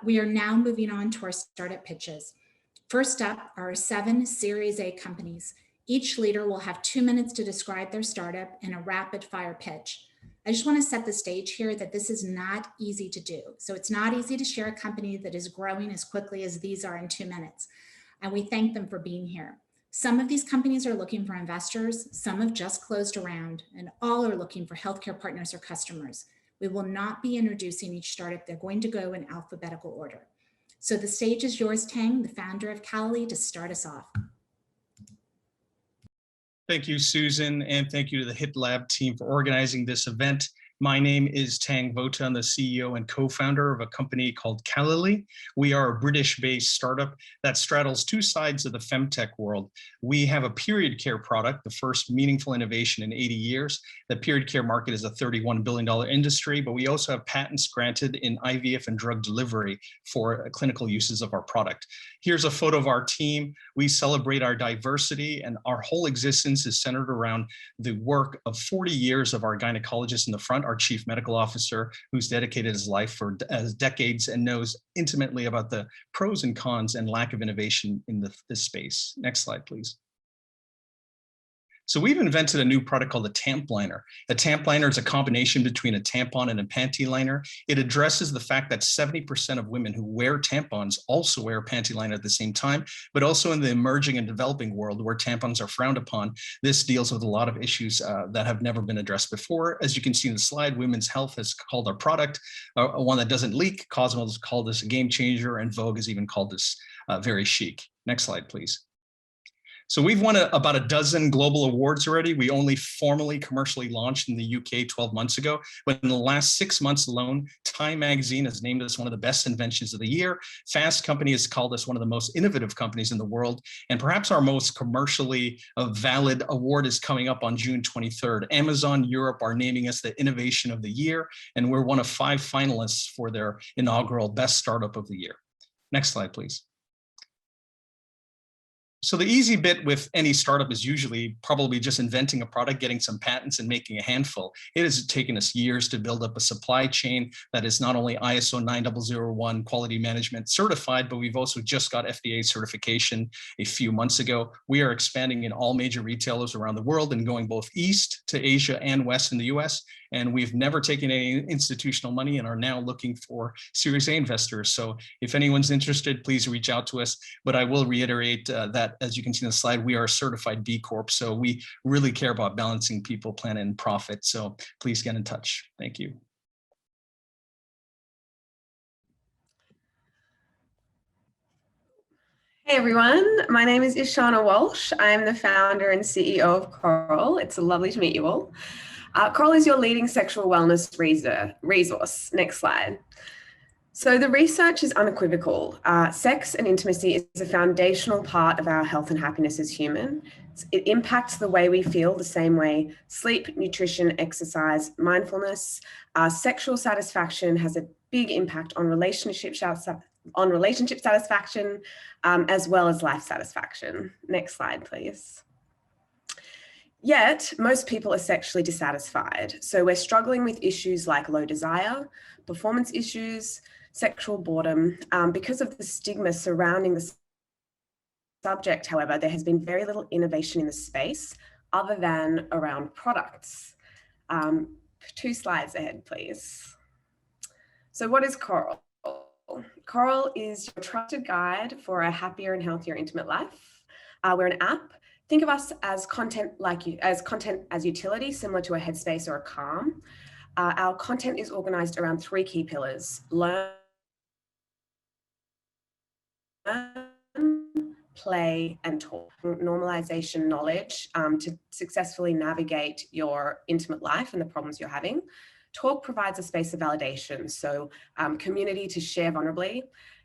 We are now moving on to our startup pitches. First up are 7 Series A companies. Each leader will have 2 minutes to describe their startup in a rapid fire pitch. I just want to set the stage here that this is not easy to do. So it's not easy to share a company that is growing as quickly as these are in 2 minutes. And we thank them for being here. Some of these companies are looking for investors, some have just closed a round, and all are looking for healthcare partners or customers. We will not be introducing each startup. They're going to go in alphabetical order. So the stage is yours, Thang, the founder of Callaly, to start us off. Thank you, Susan, and thank you to the HIT Lab team for organizing this event. My name is Thang Vota. I'm the CEO and co-founder of a company called Callaly. We are a British-based startup that straddles 2 sides of the femtech world. We have a period care product, the first meaningful innovation in 80 years. The period care market is a $31 billion industry, but we also have patents granted in IVF and drug delivery for clinical uses of our product. Here's a photo of our team. We celebrate our diversity, and our whole existence is centered around the work of 40 years of our gynecologist in the front, our chief medical officer, who's dedicated his life for decades and knows intimately about the pros and cons and lack of innovation in this space. Next slide, please. So we've invented a new product called a tamp liner. A tamp liner is a combination between a tampon and a panty liner. It addresses the fact that 70% of women who wear tampons also wear a panty liner at the same time, but also in the emerging and developing world where tampons are frowned upon, this deals with a lot of issues that have never been addressed before. As you can see in the slide, Women's Health has called our product one that doesn't leak. Cosmo has called this a game changer, and Vogue has even called this very chic. Next slide, please. So we've won about a dozen global awards already. We only formally commercially launched in the UK 12 months ago, but in the last 6 months alone, Time Magazine has named us one of the best inventions of the year. Fast Company has called us one of the most innovative companies in the world. And perhaps our most commercially valid award is coming up on June 23rd. Amazon Europe are naming us the Innovation of the Year, and we're one of 5 finalists for their inaugural Best Startup of the Year. Next slide, please. So the easy bit with any startup is usually probably just inventing a product, getting some patents, and making a handful. It has taken us years to build up a supply chain that is not only ISO 9001 quality management certified, but we've also just got FDA certification a few months ago. We are expanding in all major retailers around the world and going both east to Asia and west in the US. And we've never taken any institutional money and are now looking for Series A investors. So if anyone's interested, please reach out to us. But I will reiterate that, as you can see in the slide, we are a certified B Corp. So we really care about balancing people, planet, and profit. So please get in touch. Thank you. Hey everyone, my name is Isharna Walsh. I'm the founder and CEO of Coral. It's lovely to meet you all. Coral is your leading sexual wellness resource. Next slide. So the research is unequivocal. Sex and intimacy is a foundational part of our health and happiness as humans. It impacts the way we feel the same way sleep, nutrition, exercise, mindfulness, sexual satisfaction has a big impact on relationship satisfaction, as well as life satisfaction. Next slide, please. Yet, most people are sexually dissatisfied. So we're struggling with issues like low desire, performance issues, sexual boredom. Because of the stigma surrounding the subject, however, there has been very little innovation in the space other than around products. 2 slides ahead, please. So what is Coral? Coral is your trusted guide for a happier and healthier intimate life. We're an app. Think of us as content as utility, similar to a Headspace or a Calm. Our content is organized around 3 key pillars: learn, play, and talk. Normalization knowledge to successfully navigate your intimate life and the problems you're having. Talk provides a space of validation, so community to share vulnerably,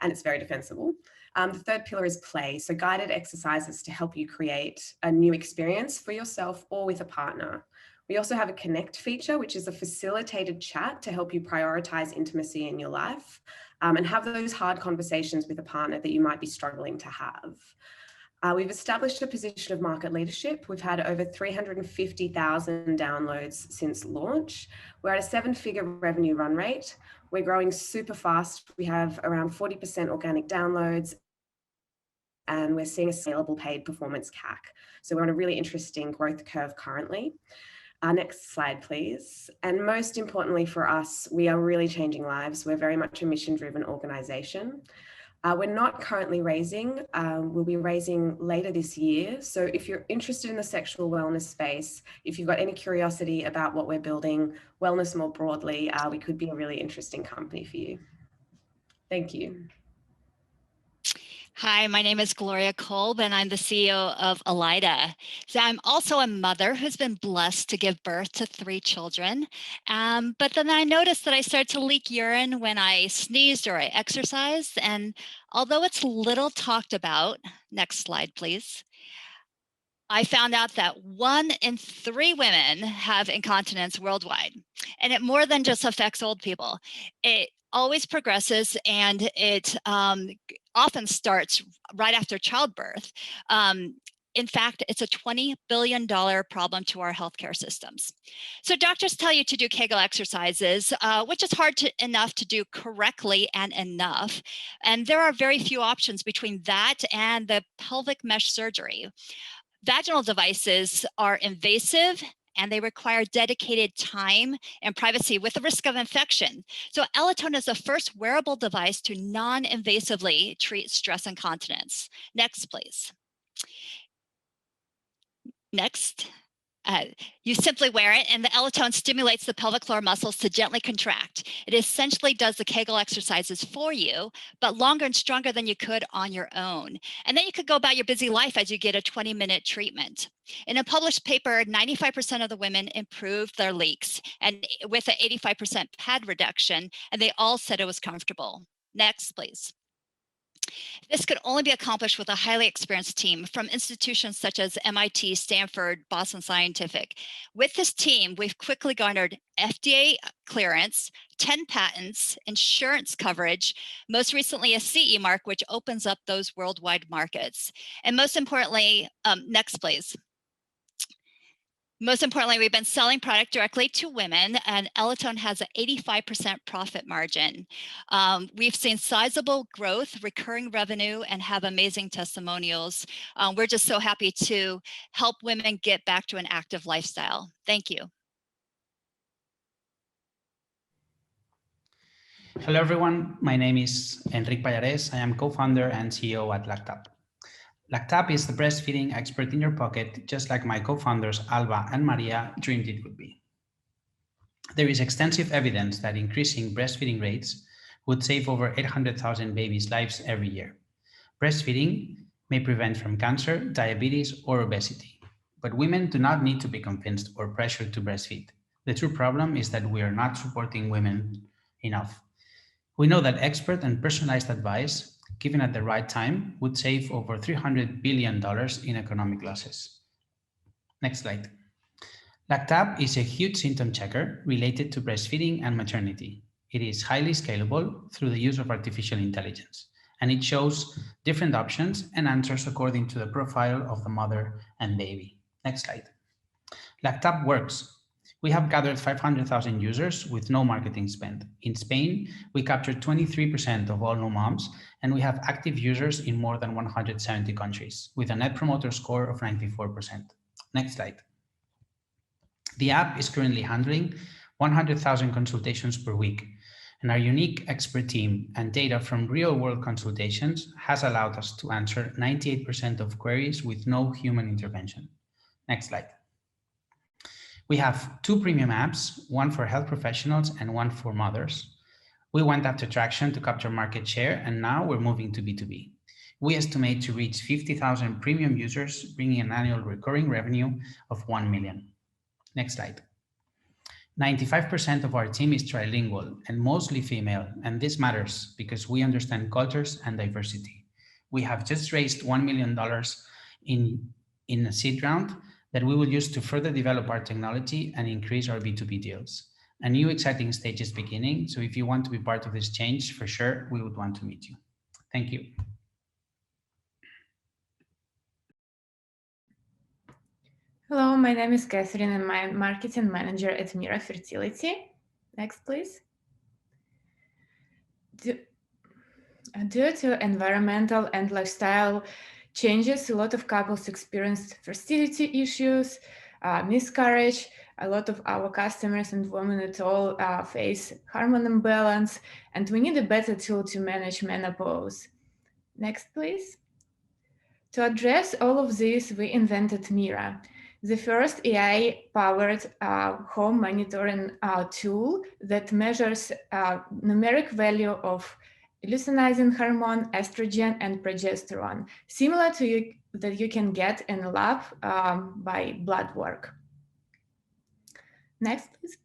and it's very defensible. The 3rd pillar is play, so guided exercises to help you create a new experience for yourself or with a partner. We also have a connect feature, which is a facilitated chat to help you prioritize intimacy in your life and have those hard conversations with a partner that you might be struggling to have. We've established a position of market leadership. We've had over 350,000 downloads since launch. We're at a 7-figure revenue run rate. We're growing super fast. We have around 40% organic downloads, and we're seeing a scalable paid performance CAC. So we're on a really interesting growth curve currently. Next slide, please. And most importantly for us, we are really changing lives. We're very much a mission-driven organization. We're not currently raising. We'll be raising later this year. So if you're interested in the sexual wellness space, if you've got any curiosity about what we're building, wellness more broadly, we could be a really interesting company for you. Thank you. Hi, my name is Gloria Kolb, and I'm the CEO of Elidah. So I'm also a mother who's been blessed to give birth to 3 children. But then I noticed that I started to leak urine when I sneezed or I exercised. And although it's little talked about, next slide, please, I found out that 1 in 3 women have incontinence worldwide. And it more than just affects old people. It always progresses, and it often starts right after childbirth. In fact, it's a $20 billion problem to our healthcare systems. So doctors tell you to do Kegel exercises, which is hard enough to do correctly and enough. And there are very few options between that and the pelvic mesh surgery. Vaginal devices are invasive, and they require dedicated time and privacy with the risk of infection. So Elitone is the first wearable device to non-invasively treat stress incontinence. Next, please. Next. You simply wear it, and the Elitone stimulates the pelvic floor muscles to gently contract. It essentially does the Kegel exercises for you, but longer and stronger than you could on your own. And then you could go about your busy life as you get a 20-minute treatment. In a published paper, 95% of the women improved their leaks, and with an 85% pad reduction, and they all said it was comfortable. Next, please. This could only be accomplished with a highly experienced team from institutions such as MIT, Stanford, Boston Scientific. With this team, we've quickly garnered FDA clearance, 10 patents, insurance coverage, most recently a CE mark, which opens up those worldwide markets. And most importantly, next please. Most importantly, we've been selling product directly to women, and Elitone has an 85% profit margin. We've seen sizable growth, recurring revenue, and have amazing testimonials. We're just so happy to help women get back to an active lifestyle. Thank you. Hello, everyone. My name is Enric Pallares. I am co-founder and CEO at Lactap. Lactap is the breastfeeding expert in your pocket, just like my co-founders Alba and Maria dreamed it would be. There is extensive evidence that increasing breastfeeding rates would save over 800,000 babies' lives every year. Breastfeeding may prevent from cancer, diabetes, or obesity, but women do not need to be convinced or pressured to breastfeed. The true problem is that we are not supporting women enough. We know that expert and personalized advice given at the right time would save over $300 billion in economic losses. Next slide. Lactap is a huge symptom checker related to breastfeeding and maternity. It is highly scalable through the use of artificial intelligence, and it shows different options and answers according to the profile of the mother and baby. Next slide. Lactap works. We have gathered 500,000 users with no marketing spend. In Spain, we captured 23% of all new moms, and we have active users in more than 170 countries with a net promoter score of 94%. Next slide. The app is currently handling 100,000 consultations per week, and our unique expert team and data from real-world consultations has allowed us to answer 98% of queries with no human intervention. Next slide. We have 2 premium apps, one for health professionals and one for mothers. We went after traction to capture market share, and now we're moving to B2B. We estimate to reach 50,000 premium users, bringing an annual recurring revenue of 1 million. Next slide. 95% of our team is trilingual and mostly female, and this matters because we understand cultures and diversity. We have just raised $1 million in a seed round that we will use to further develop our technology and increase our B2B deals. A new exciting stage is beginning, so if you want to be part of this change, for sure, we would want to meet you. Thank you. Hello, my name is Katherine and I'm marketing manager at Mira Fertility. Next, please. Due to environmental and lifestyle changes, a lot of couples experienced fertility issues, miscarriage. A lot of our customers and women at all face hormone imbalance, and we need a better tool to manage menopause. Next, please. To address all of this, we invented Mira, the first AI-powered home monitoring tool that measures numeric value of luteinizing hormone, estrogen, and progesterone, similar to that you can get in a lab by blood work. Next, please.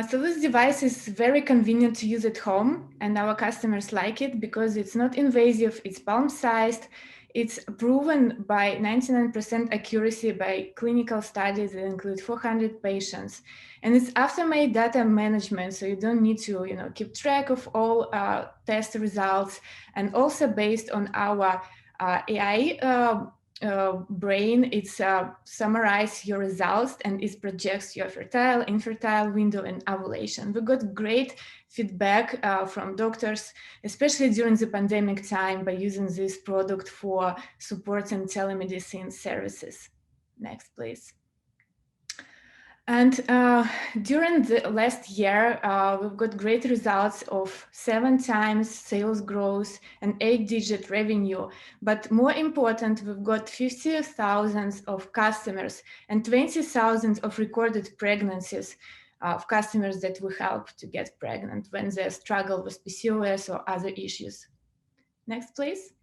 So this device is very convenient to use at home, and our customers like it because it's not invasive, it's palm-sized, it's proven by 99% accuracy by clinical studies that include 400 patients, and it's aftermade data management, so you don't need to keep track of all test results, and also based on our AI brain, it's summarize your results and it projects your fertile, infertile window and ovulation. We got great feedback from doctors, especially during the pandemic time, by using this product for supporting telemedicine services. Next, please. And during the last year, we've got great results of 7 times sales growth and 8-digit revenue. But more important, we've got 50,000 of customers and 20,000 of recorded pregnancies of customers that we help to get pregnant when they struggle with PCOS or other issues. Next, please.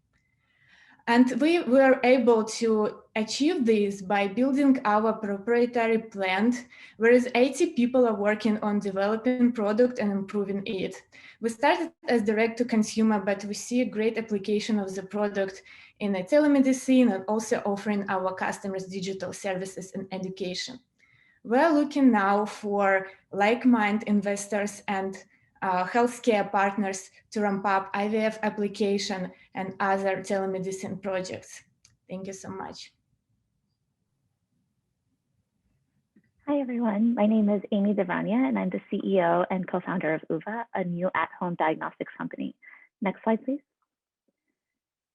And we were able to achieve this by building our proprietary plant, whereas 80 people are working on developing product and improving it. We started as direct to consumer, but we see a great application of the product in a telemedicine and also offering our customers digital services and education. We're looking now for like-minded investors and healthcare partners to ramp up IVF application and other telemedicine projects. Thank you so much. Hi, everyone. My name is Amy Divaraniya, and I'm the CEO and co-founder of Oova, a new at-home diagnostics company. Next slide, please.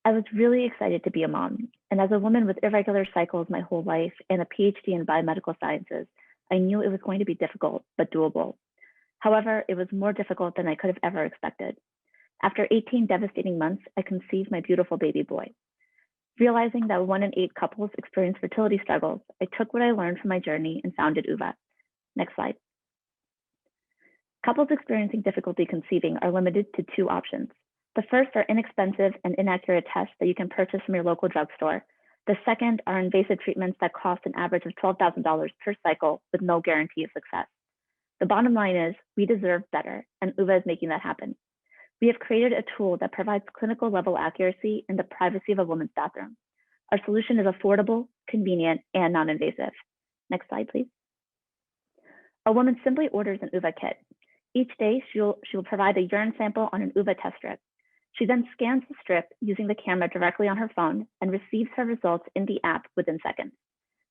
I was really excited to be a mom. And as a woman with irregular cycles my whole life and a PhD in biomedical sciences, I knew it was going to be difficult, but doable. However, it was more difficult than I could have ever expected. After 18 devastating months, I conceived my beautiful baby boy. Realizing that 1 in 8 couples experience fertility struggles, I took what I learned from my journey and founded Oova. Next slide. Couples experiencing difficulty conceiving are limited to 2 options. The first are inexpensive and inaccurate tests that you can purchase from your local drugstore. The second are invasive treatments that cost an average of $12,000 per cycle with no guarantee of success. The bottom line is we deserve better, and Oova is making that happen. We have created a tool that provides clinical level accuracy in the privacy of a woman's bathroom. Our solution is affordable, convenient, and non-invasive. Next slide, please. A woman simply orders an Oova kit. Each day, she will provide a urine sample on an Oova test strip. She then scans the strip using the camera directly on her phone and receives her results in the app within seconds.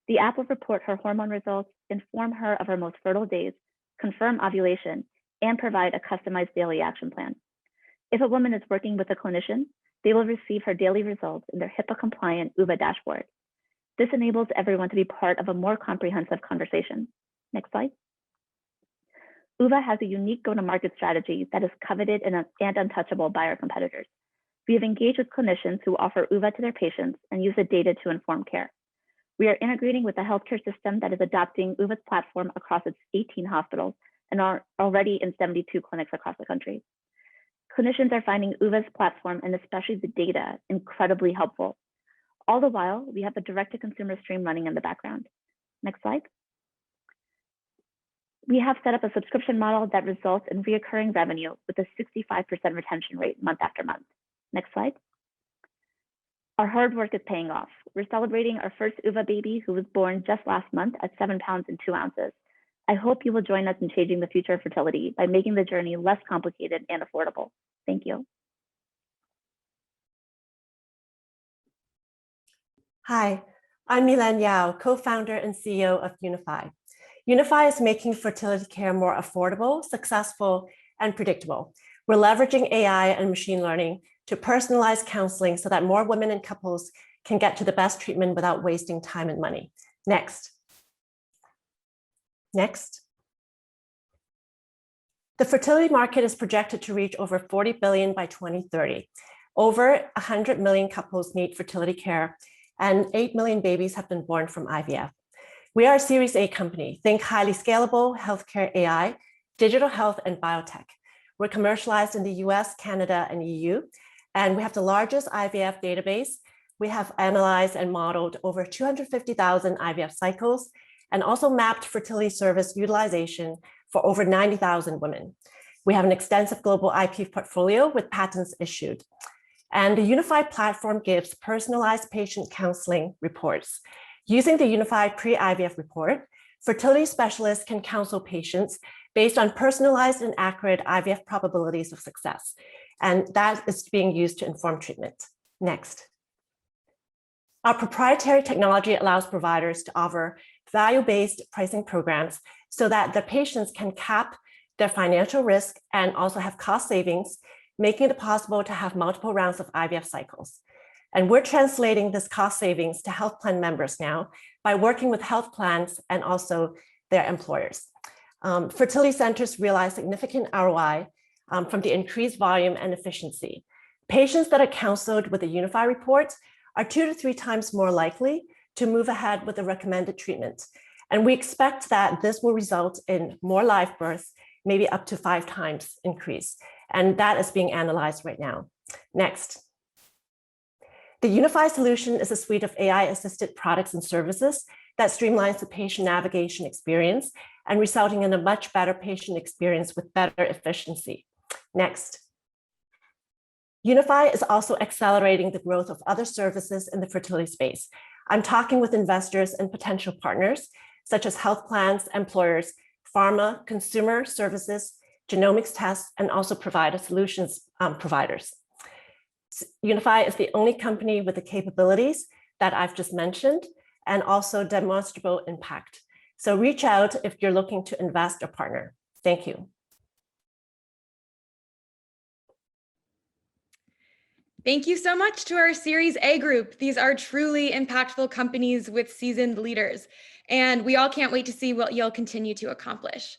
The app will report her hormone results, inform her of her most fertile days, confirm ovulation, and provide a customized daily action plan. If a woman is working with a clinician, they will receive her daily results in their HIPAA-compliant Oova dashboard. This enables everyone to be part of a more comprehensive conversation. Next slide. Oova has a unique go-to-market strategy that is coveted and untouchable by our competitors. We have engaged with clinicians who offer Oova to their patients and use the data to inform care. We are integrating with the healthcare system that is adopting Oova's platform across its 18 hospitals and are already in 72 clinics across the country. Clinicians are finding Oova's platform and especially the data incredibly helpful. All the while, we have a direct-to-consumer stream running in the background. Next slide. We have set up a subscription model that results in recurring revenue with a 65% retention rate month after month. Next slide. Our hard work is paying off. We're celebrating our first Oova baby who was born just last month at 7 pounds and 2 ounces. I hope you will join us in changing the future of fertility by making the journey less complicated and affordable. Thank you. Hi, I'm Mylene Yao, co-founder and CEO of Univfy. Univfy is making fertility care more affordable, successful, and predictable. We're leveraging AI and machine learning to personalize counseling so that more women and couples can get to the best treatment without wasting time and money. Next. The fertility market is projected to reach over 40 billion by 2030. Over 100 million couples need fertility care, and 8 million babies have been born from IVF. We are a Series A company. Think highly scalable, healthcare AI, digital health, and biotech. We're commercialized in the US, Canada, and EU, and we have the largest IVF database. We have analyzed and modeled over 250,000 IVF cycles and also mapped fertility service utilization for over 90,000 women. We have an extensive global IP portfolio with patents issued. And the Univfy platform gives personalized patient counseling reports. Using the Univfy pre-IVF report, fertility specialists can counsel patients based on personalized and accurate IVF probabilities of success. And that is being used to inform treatment. Next. Our proprietary technology allows providers to offer value-based pricing programs so that the patients can cap their financial risk and also have cost savings, making it possible to have multiple rounds of IVF cycles. And we're translating this cost savings to health plan members now by working with health plans and also their employers. Fertility centers realize significant ROI from the increased volume and efficiency. Patients that are counseled with a Univfy report are 2 to 3 times more likely to move ahead with the recommended treatment. And we expect that this will result in more live births, maybe up to 5 times increase. And that is being analyzed right now. Next. The Univfy solution is a suite of AI-assisted products and services that streamlines the patient navigation experience and resulting in a much better patient experience with better efficiency. Next. Univfy is also accelerating the growth of other services in the fertility space. I'm talking with investors and potential partners, such as health plans, employers, pharma, consumer services, genomics tests, and also provider solutions providers. Univfy is the only company with the capabilities that I've just mentioned and also demonstrable impact. So reach out if you're looking to invest or partner. Thank you. Thank you so much to our Series A group. These are truly impactful companies with seasoned leaders, and we all can't wait to see what you'll continue to accomplish.